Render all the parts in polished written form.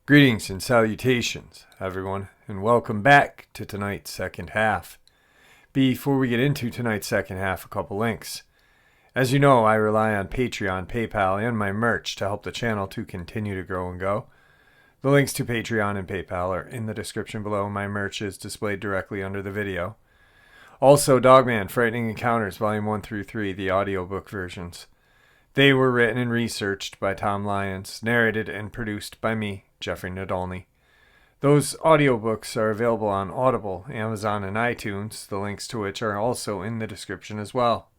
Greetings and salutations, everyone, and welcome back to tonight's second half. Before we get into tonight's second half, a couple links. As you know, I rely on Patreon, PayPal, and my merch to help the channel to continue to grow and go. The links to Patreon and PayPal are in the description below. My merch is displayed directly under the video. Also, Dogman, Frightening Encounters, Volume 1 through 3, the audiobook versions. They were written and researched by Tom Lyons, narrated and produced by me, Jeffrey Nadolny. Those audiobooks are available on Audible, Amazon, and iTunes, the links to which are also in the description as well.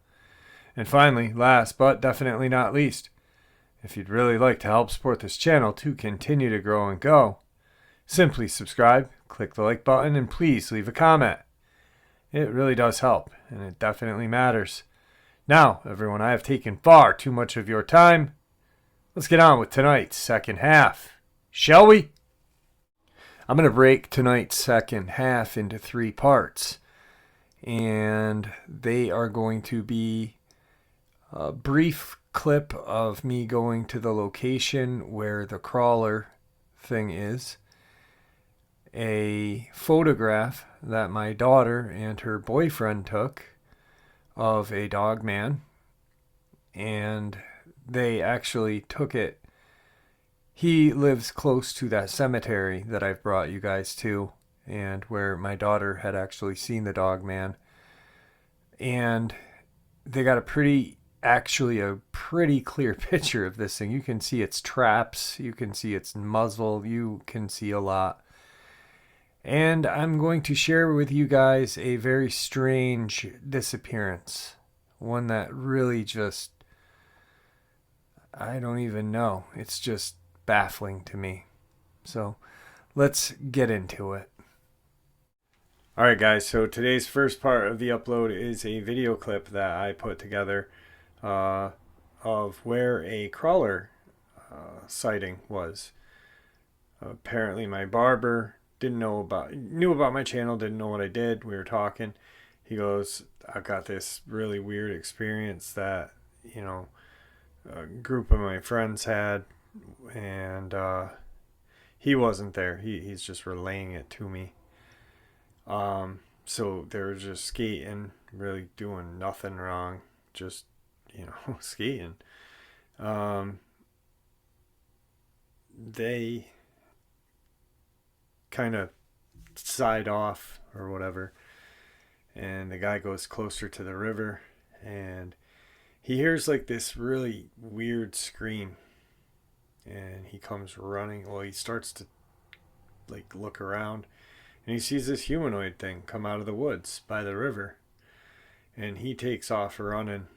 And finally, last but definitely not least, if you'd really like to help support this channel to continue to grow and go, simply subscribe, click the like button, and please leave a comment. It really does help, and it definitely matters. Now, everyone, I have taken far too much of your time. Let's get on with tonight's second half, shall we? I'm going to break tonight's second half into 3 parts, and they are going to be a brief clip of me going to the location where the crawler thing is, a photograph that my daughter and her boyfriend took of a Dogman, and they actually took it. He lives close to that cemetery that I've brought you guys to, and where my daughter had actually seen the Dogman. And they got a pretty clear picture of this thing. You can see its traps, you can see its muzzle, you can see a lot. And I'm going to share with you guys a very strange disappearance. One that really just, I don't even know. It's just baffling to me. So let's get into it. Alright guys, so today's first part of the upload is a video clip that I put together of where a crawler sighting was. Apparently my barber knew about my channel, didn't know what I did. We were talking. He goes, I got this really weird experience that, a group of my friends had, and he wasn't there. He's just relaying it to me. So they were just skating, really doing nothing wrong, just, skating. They kind of side off or whatever, and the guy goes closer to the river, and he hears like this really weird scream, and he comes running. Well, he starts to like look around, and he sees this humanoid thing come out of the woods by the river, and he takes off running,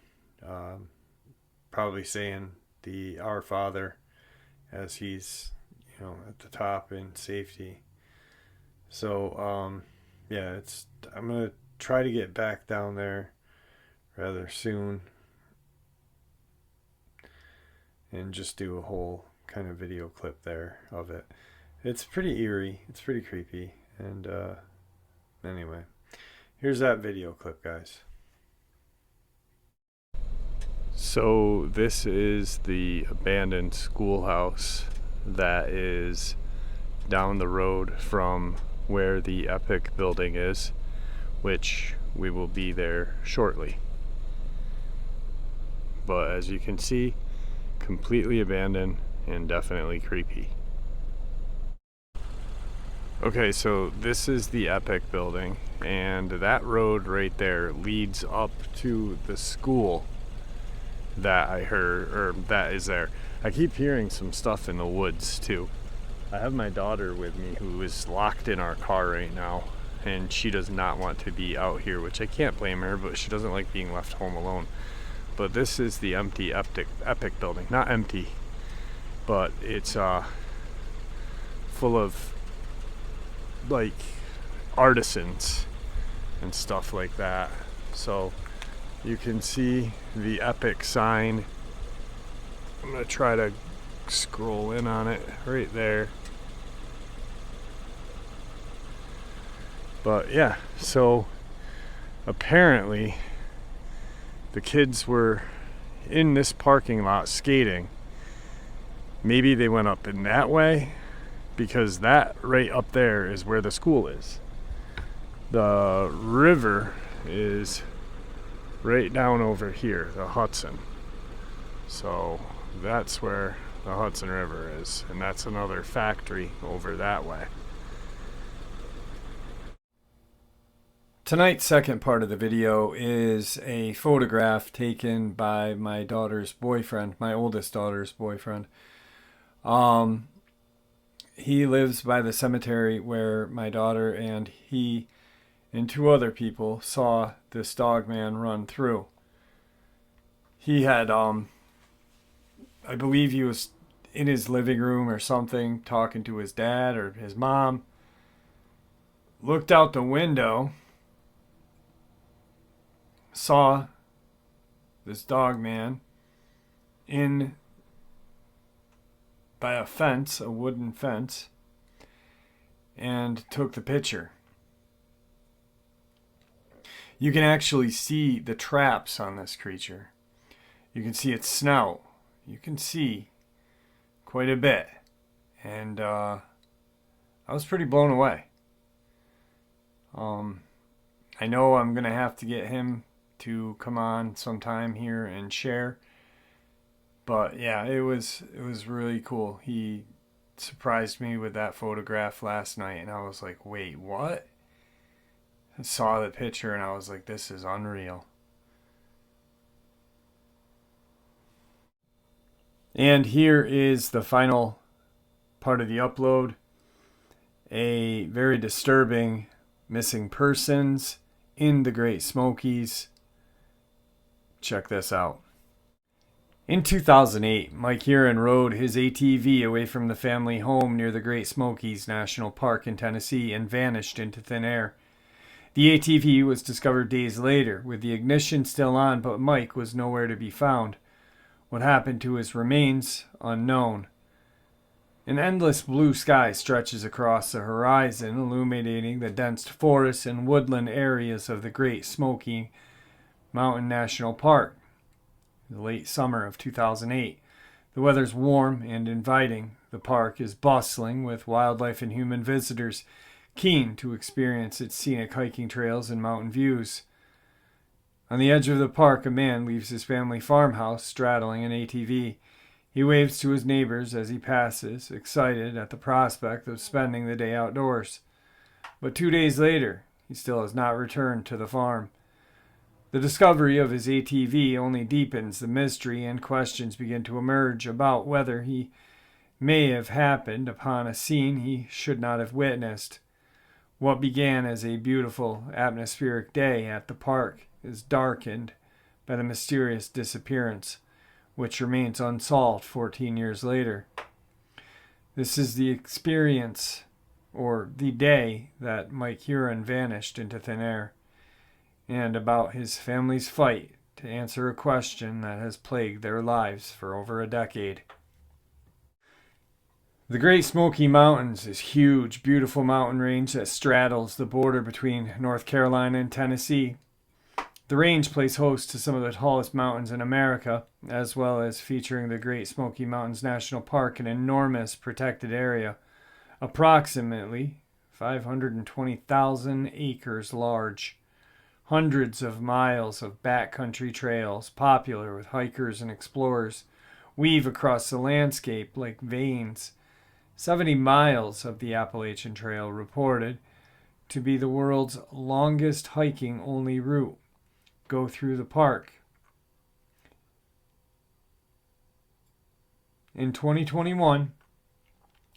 probably saying the Our Father as he's at the top in safety. So yeah, I'm gonna try to get back down there rather soon and just do a whole kind of video clip there of it. It's pretty eerie, it's pretty creepy, and anyway, here's that video clip, guys. So this is the abandoned schoolhouse that is down the road from where the Epic building is, which we will be there shortly. But as you can see, completely abandoned and definitely creepy. Okay, so this is the Epic building, and that road right there leads up to the school that I heard, or that is there. I keep hearing some stuff in the woods too. I have my daughter with me who is locked in our car right now, and she does not want to be out here, which I can't blame her, but she doesn't like being left home alone. But this is the empty Epic building. Not empty, but it's full of like artisans and stuff like that. So you can see the Epic sign. I'm gonna try to scroll in on it right there. But yeah, so apparently the kids were in this parking lot skating. Maybe they went up in that way, because that right up there is where the school is. The river is right down over here, the Hudson. So that's where the Hudson River is, and that's another factory over that way. Tonight's second part of the video is a photograph taken by my daughter's boyfriend, my oldest daughter's boyfriend. He lives by the cemetery where my daughter and he and two other people saw this Dogman run through. He had, I believe he was in his living room or something, talking to his dad or his mom, looked out the window, saw this Dogman in by a fence, a wooden fence, and took the picture. You can actually see the traps on this creature. You can see its snout. You can see quite a bit. And I was pretty blown away. I know I'm going to have to get him to come on sometime here and share. But yeah, it was really cool. He surprised me with that photograph last night, and I was like, wait, what? I saw the picture and I was like, this is unreal. And here is the final part of the upload. A very disturbing missing persons in the Great Smokies. Check this out. In 2008, Mike Huron rode his ATV away from the family home near the Great Smokies National Park in Tennessee and vanished into thin air. The ATV was discovered days later, with the ignition still on, but Mike was nowhere to be found. What happened to his remains, unknown. An endless blue sky stretches across the horizon, illuminating the dense forests and woodland areas of the Great Smoky Mountain National Park. The late summer of 2008. The weather's warm and inviting. The park is bustling with wildlife and human visitors, keen to experience its scenic hiking trails and mountain views. On the edge of the park, a man leaves his family farmhouse straddling an ATV. He waves to his neighbors as he passes, excited at the prospect of spending the day outdoors. But 2 days later, he still has not returned to the farm. The discovery of his ATV only deepens the mystery, and questions begin to emerge about whether he may have happened upon a scene he should not have witnessed. What began as a beautiful atmospheric day at the park is darkened by the mysterious disappearance, which remains unsolved 14 years later. This is the experience, or the day, that Mike Huron vanished into thin air, and about his family's fight to answer a question that has plagued their lives for over a decade. The Great Smoky Mountains is a huge, beautiful mountain range that straddles the border between North Carolina and Tennessee. The range plays host to some of the tallest mountains in America, as well as featuring the Great Smoky Mountains National Park, an enormous protected area, approximately 520,000 acres large. Hundreds of miles of backcountry trails, popular with hikers and explorers, weave across the landscape like veins. 70 miles of the Appalachian Trail reported to be the world's longest hiking-only route go through the park. In 2021,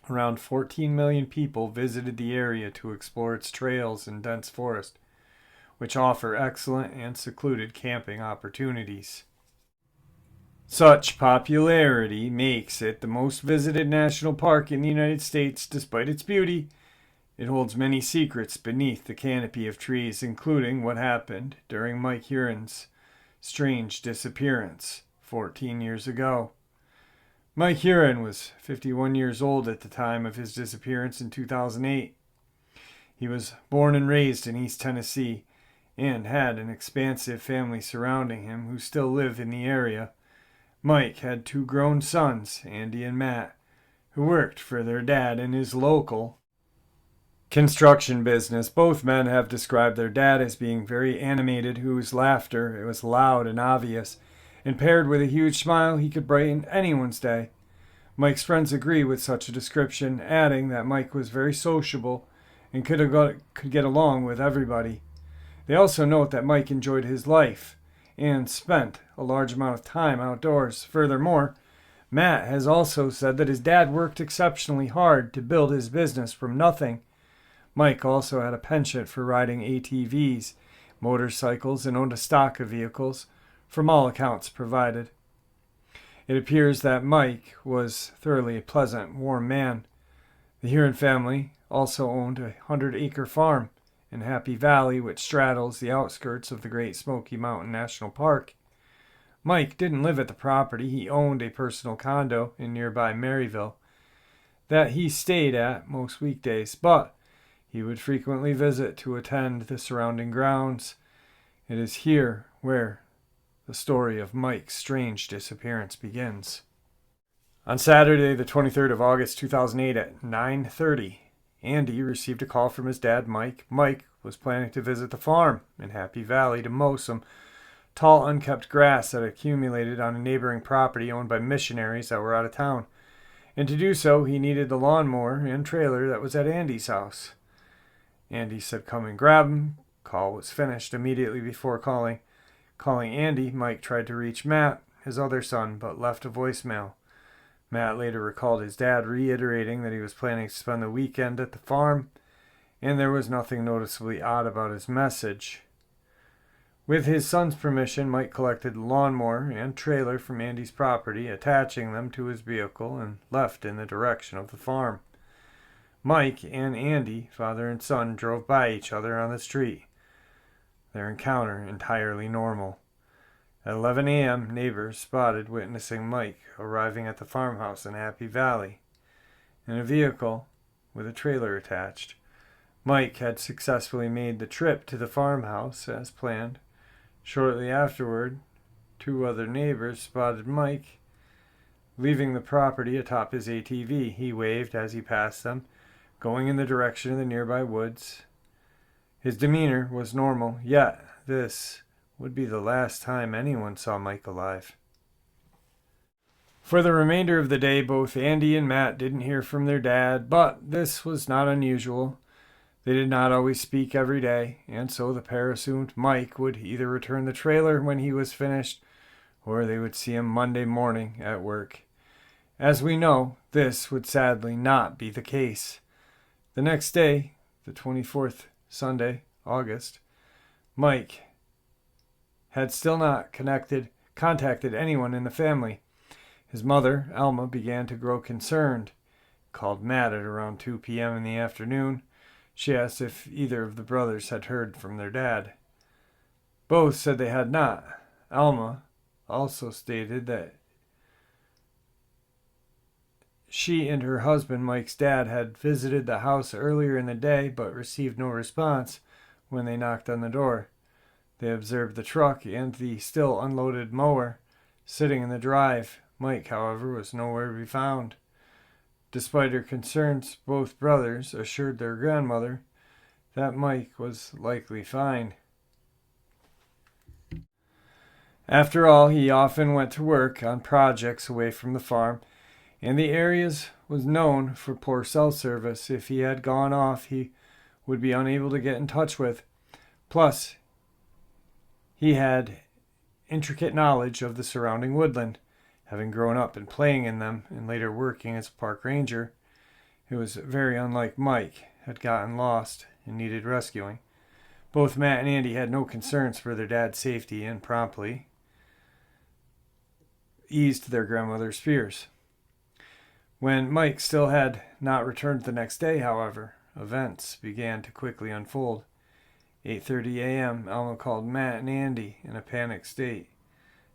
around 14 million people visited the area to explore its trails and dense forest, which offer excellent and secluded camping opportunities. Such popularity makes it the most visited national park in the United States despite its beauty. It holds many secrets beneath the canopy of trees, including what happened during Mike Huron's strange disappearance 14 years ago. Mike Huron was 51 years old at the time of his disappearance in 2008. He was born and raised in East Tennessee and had an expansive family surrounding him who still live in the area. Mike had 2 grown sons, Andy and Matt, who worked for their dad in his local construction business. Both men have described their dad as being very animated, whose laughter, it was loud and obvious, and paired with a huge smile, he could brighten anyone's day. Mike's friends agree with such a description, adding that Mike was very sociable and could get along with everybody. They also note that Mike enjoyed his life and spent a large amount of time outdoors. Furthermore, Matt has also said that his dad worked exceptionally hard to build his business from nothing. Mike also had a penchant for riding ATVs, motorcycles, and owned a stock of vehicles, from all accounts provided. It appears that Mike was thoroughly a pleasant, warm man. The Huron family also owned a 100-acre farm in Happy Valley, which straddles the outskirts of the Great Smoky Mountain National Park. Mike didn't live at the property. He owned a personal condo in nearby Maryville that he stayed at most weekdays, but he would frequently visit to attend the surrounding grounds. It is here where the story of Mike's strange disappearance begins. On Saturday, the 23rd of August, 2008 at 9:30, Andy received a call from his dad, Mike. Mike was planning to visit the farm in Happy Valley to mow some tall, unkept grass that accumulated on a neighboring property owned by missionaries that were out of town. And to do so, he needed the lawnmower and trailer that was at Andy's house. Andy said, "Come and grab him." Call was finished immediately before calling Andy. Mike tried to reach Matt, his other son, but left a voicemail. Matt later recalled his dad reiterating that he was planning to spend the weekend at the farm, and there was nothing noticeably odd about his message. With his son's permission, Mike collected the lawnmower and trailer from Andy's property, attaching them to his vehicle, and left in the direction of the farm. Mike and Andy, father and son, drove by each other on the street. Their encounter entirely normal. At 11 a.m., neighbors spotted witnessing Mike arriving at the farmhouse in Happy Valley in a vehicle with a trailer attached. Mike had successfully made the trip to the farmhouse as planned. Shortly afterward, 2 other neighbors spotted Mike leaving the property atop his ATV. He waved as he passed them, going in the direction of the nearby woods. His demeanor was normal, yet this would be the last time anyone saw Mike alive. For the remainder of the day, both Andy and Matt didn't hear from their dad, but this was not unusual. They did not always speak every day, and so the pair assumed Mike would either return the trailer when he was finished, or they would see him Monday morning at work. As we know, this would sadly not be the case. The next day, the 24th Sunday, August, Mike had still not contacted anyone in the family. His mother, Alma, began to grow concerned. Called Matt at around 2 p.m. in the afternoon. She asked if either of the brothers had heard from their dad. Both said they had not. Alma also stated that she and her husband, Mike's dad, had visited the house earlier in the day but received no response when they knocked on the door. They observed the truck and the still unloaded mower sitting in the drive. Mike, however, was nowhere to be found. Despite her concerns, both brothers assured their grandmother that Mike was likely fine. After all, he often went to work on projects away from the farm, and the area was known for poor cell service. If he had gone off, he would be unable to get in touch with. Plus, he had intricate knowledge of the surrounding woodland, having grown up and playing in them and later working as a park ranger. It was very unlike Mike, had gotten lost and needed rescuing. Both Matt and Andy had no concerns for their dad's safety and promptly eased their grandmother's fears. When Mike still had not returned the next day, however, events began to quickly unfold. 8:30 a.m., Alma called Matt and Andy in a panicked state.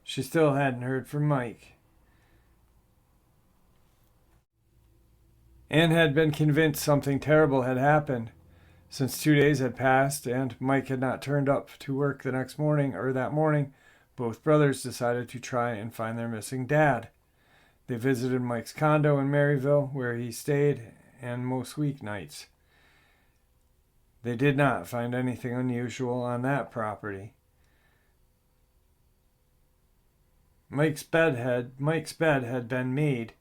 She still hadn't heard from Mike and had been convinced something terrible had happened. Since 2 days had passed and Mike had not turned up to work the next morning or that morning, both brothers decided to try and find their missing dad. They visited Mike's condo in Maryville, where he stayed, and most weeknights. They did not find anything unusual on that property. Mike's bed had been made,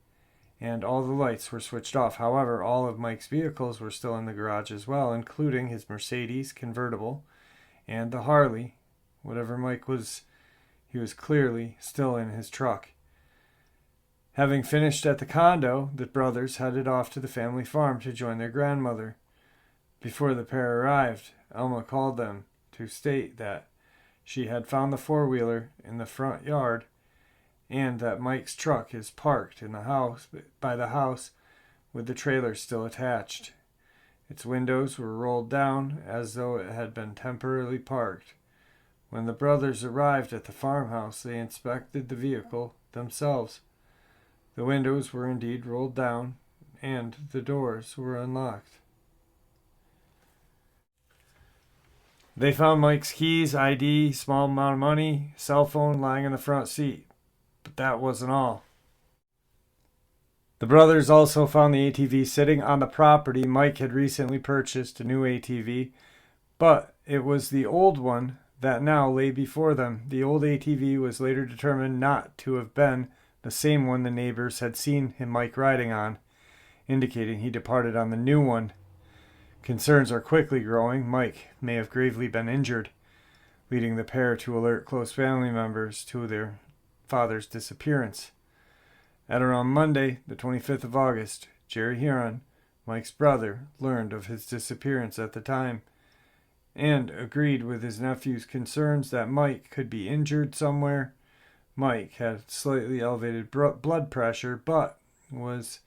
and all the lights were switched off. However, all of Mike's vehicles were still in the garage as well, including his Mercedes convertible and the Harley. Whatever Mike was, he was clearly still in his truck. Having finished at the condo, the brothers headed off to the family farm to join their grandmother. Before the pair arrived, Elma called them to state that she had found the four-wheeler in the front yard and that Mike's truck is parked in the house by the house with the trailer still attached. Its windows were rolled down as though it had been temporarily parked. When the brothers arrived at the farmhouse, they inspected the vehicle themselves. The windows were indeed rolled down, and the doors were unlocked. They found Mike's keys, ID, small amount of money, cell phone lying in the front seat. But that wasn't all. The brothers also found the ATV sitting on the property. Mike had recently purchased a new ATV, but it was the old one that now lay before them. The old ATV was later determined not to have been the same one the neighbors had seen Mike riding on, indicating he departed on the new one. Concerns are quickly growing. Mike may have gravely been injured, leading the pair to alert close family members to their father's disappearance. At around Monday, the 25th of August, Jerry Huron, Mike's brother, learned of his disappearance at the time and agreed with his nephew's concerns that Mike could be injured somewhere. Mike had slightly elevated blood pressure, but was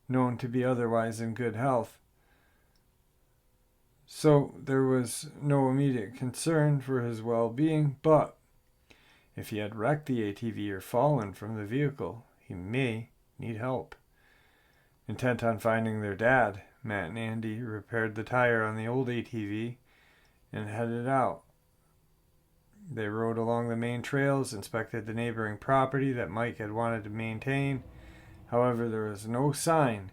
known to be otherwise in good health. So there was no immediate concern for his well-being, but if he had wrecked the ATV or fallen from the vehicle, he may need help. Intent on finding their dad, Matt and Andy repaired the tire on the old ATV and headed out. They rode along the main trails, inspected the neighboring property that Mike had wanted to maintain. However, there was no sign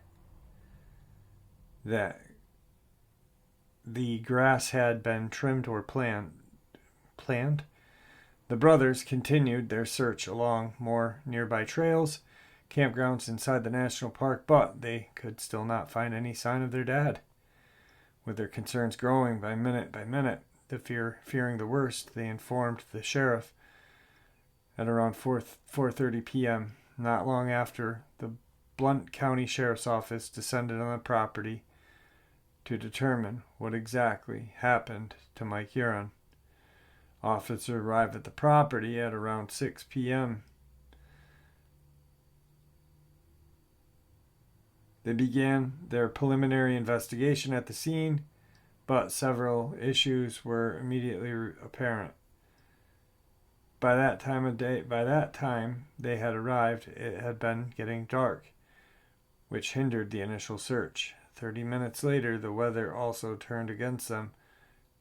that the grass had been trimmed or planted. The brothers continued their search along more nearby trails, campgrounds inside the national park, but they could still not find any sign of their dad. With their concerns growing by minute, fearing the worst, they informed the sheriff at around 4:30 p.m. Not long after, the Blount County Sheriff's Office descended on the property to determine what exactly happened to Mike Huron. Officers arrived at the property at around 6 p.m. They began their preliminary investigation at the scene, but several issues were immediately apparent. By that time they had arrived, it had been getting dark, which hindered the initial search. 30 minutes later, the weather also turned against them,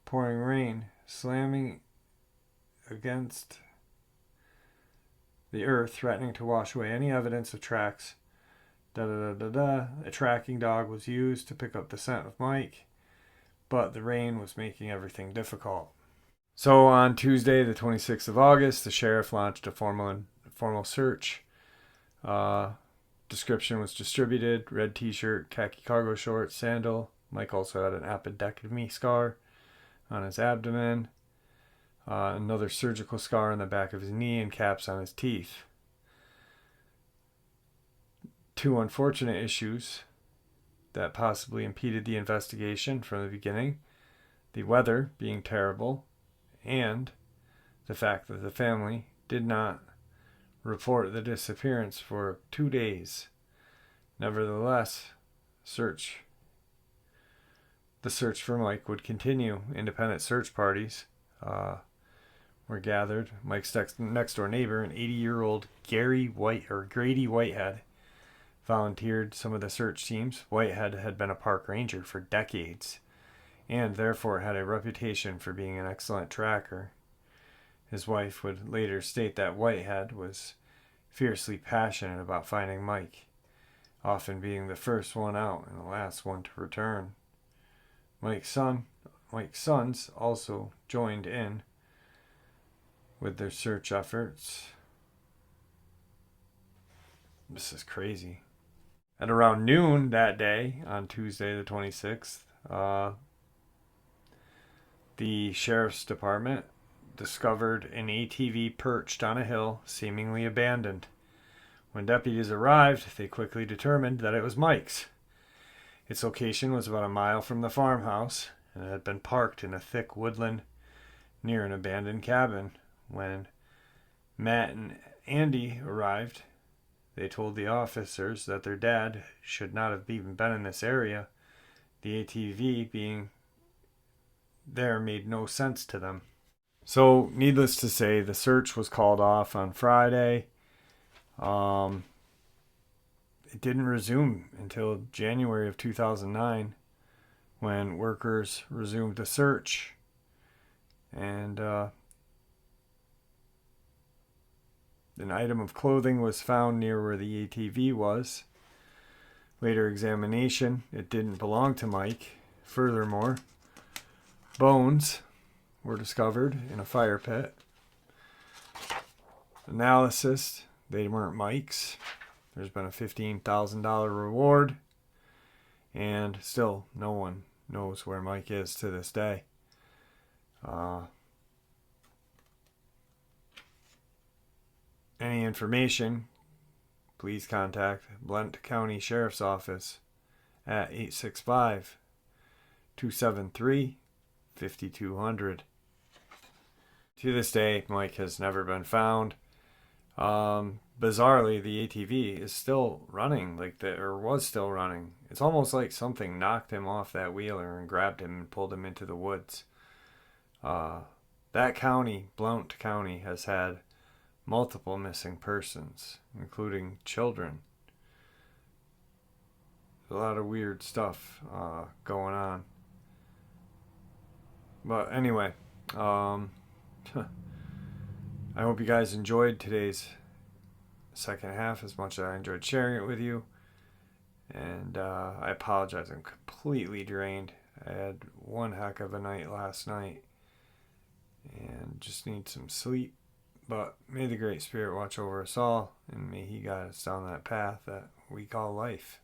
pouring rain, slamming against the earth, threatening to wash away any evidence of tracks. A tracking dog was used to pick up the scent of Mike, but the rain was making everything difficult. So on Tuesday, the 26th of August, the sheriff launched a formal search. Description was distributed: red t-shirt, khaki cargo shorts, sandal. Mike also had an appendectomy scar on his abdomen, another surgical scar on the back of his knee, and caps on his teeth. Two unfortunate issues that possibly impeded the investigation from the beginning: the weather being terrible and the fact that the family did not report the disappearance for 2 days. Nevertheless, the search for Mike would continue. Independent search parties were gathered. Mike's next door neighbor, an 80-year-old Grady Whitehead, volunteered some of the search teams. Whitehead had been a park ranger for decades and therefore had a reputation for being an excellent tracker. His wife would later state that Whitehead was fiercely passionate about finding Mike, often being the first one out and the last one to return. Mike's sons also joined in with their search efforts. This is crazy. At around noon that day, on Tuesday the 26th, the sheriff's department discovered an ATV perched on a hill, seemingly abandoned. When deputies arrived, they quickly determined that it was Mike's. Its location was about a mile from the farmhouse, and it had been parked in a thick woodland near an abandoned cabin. When Matt and Andy arrived, they told the officers that their dad should not have even been in this area. The ATV being there made no sense to them. So, needless to say, the search was called off on Friday. It didn't resume until January of 2009 when workers resumed the search. And an item of clothing was found near where the ATV was. Later examination, it didn't belong to Mike. Furthermore, bones were discovered in a fire pit. Analysis, they weren't Mike's. There's been a $15,000 reward, and still no one knows where Mike is to this day. Any information, please contact Blount County Sheriff's Office at 865-273-5200. To this day, Mike has never been found. Bizarrely, the ATV is still running, was still running. It's almost like something knocked him off that wheeler and grabbed him and pulled him into the woods. That county, Blount County, has had multiple missing persons, including children. There's a lot of weird stuff going on. But anyway, I hope you guys enjoyed today's second half as much as I enjoyed sharing it with you. And I apologize, I'm completely drained. I had one heck of a night last night and just need some sleep. But may the Great Spirit watch over us all, and may He guide us down that path that we call life.